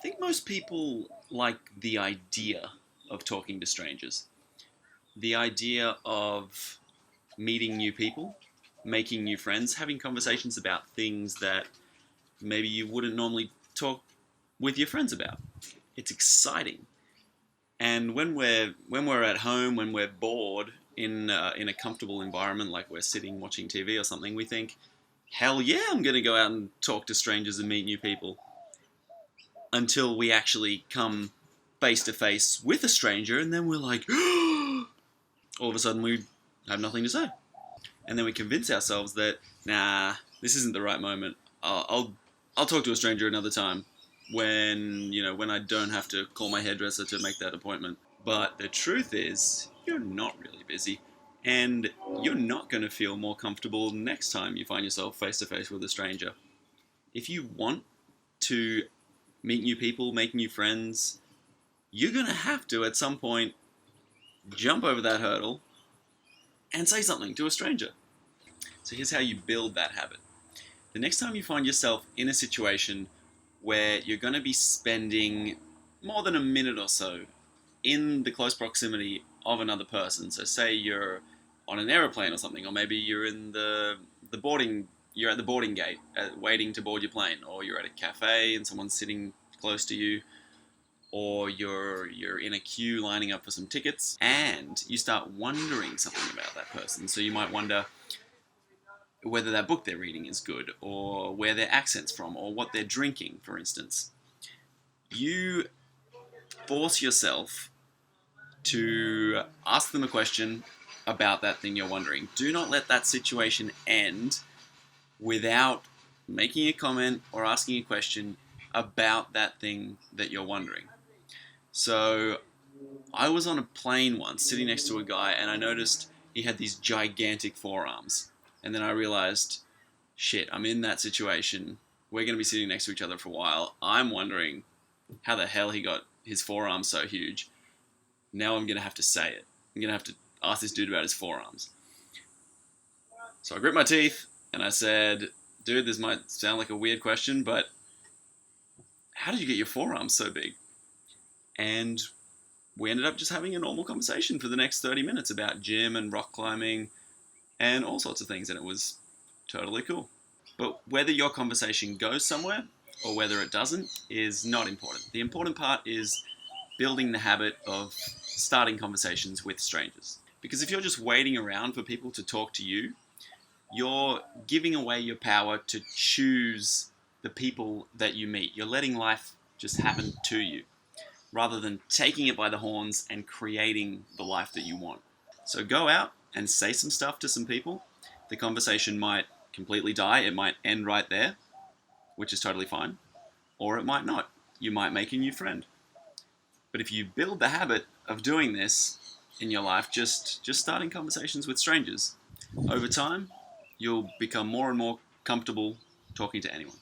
think most people like the idea of talking to strangers, the idea of meeting new people, making new friends, having conversations about things that maybe you wouldn't normally talk with your friends about. It's exciting. And when we're at home, when we're bored in a comfortable environment, like we're sitting watching TV or something, we think, hell yeah, I'm going to go out and talk to strangers and meet new people. Until we actually come face to face with a stranger, and then we're like, all of a sudden we have nothing to say, and then we convince ourselves that this isn't the right moment. I'll talk to a stranger another time when I don't have to call my hairdresser to make that appointment. But the truth is, you're not really busy, and you're not going to feel more comfortable next time you find yourself face to face with a stranger. If you want to meet new people, make new friends, you're going to have to, at some point, jump over that hurdle and say something to a stranger. So here's how you build that habit. The next time you find yourself in a situation where you're going to be spending more than a minute or so in the close proximity of another person, so say you're on an aeroplane or something, or maybe you're in you're at the boarding gate waiting to board your plane, or you're at a cafe and someone's sitting close to you, or you're in a queue lining up for some tickets, and you start wondering something about that person. So you might wonder whether that book they're reading is good, or where their accent's from, or what they're drinking, for instance. You force yourself to ask them a question about that thing you're wondering. Do not let that situation end without making a comment or asking a question about that thing that you're wondering. So I was on a plane once sitting next to a guy, and I noticed he had these gigantic forearms. And then I realized, shit, I'm in that situation. We're going to be sitting next to each other for a while. I'm wondering how the hell he got his forearms so huge. Now I'm going to have to say it. I'm going to have to ask this dude about his forearms. So I grit my teeth and I said, dude, this might sound like a weird question, but how did you get your forearms so big? And we ended up just having a normal conversation for the next 30 minutes about gym and rock climbing and all sorts of things, and it was totally cool. But whether your conversation goes somewhere or whether it doesn't is not important. The important part is building the habit of starting conversations with strangers. Because if you're just waiting around for people to talk to you, you're giving away your power to choose the people that you meet. You're letting life just happen to you, rather than taking it by the horns and creating the life that you want. So go out and say some stuff to some people. The conversation might completely die. It might end right there, which is totally fine. Or it might not. You might make a new friend. But if you build the habit of doing this in your life, just starting conversations with strangers, over time, you'll become more and more comfortable talking to anyone.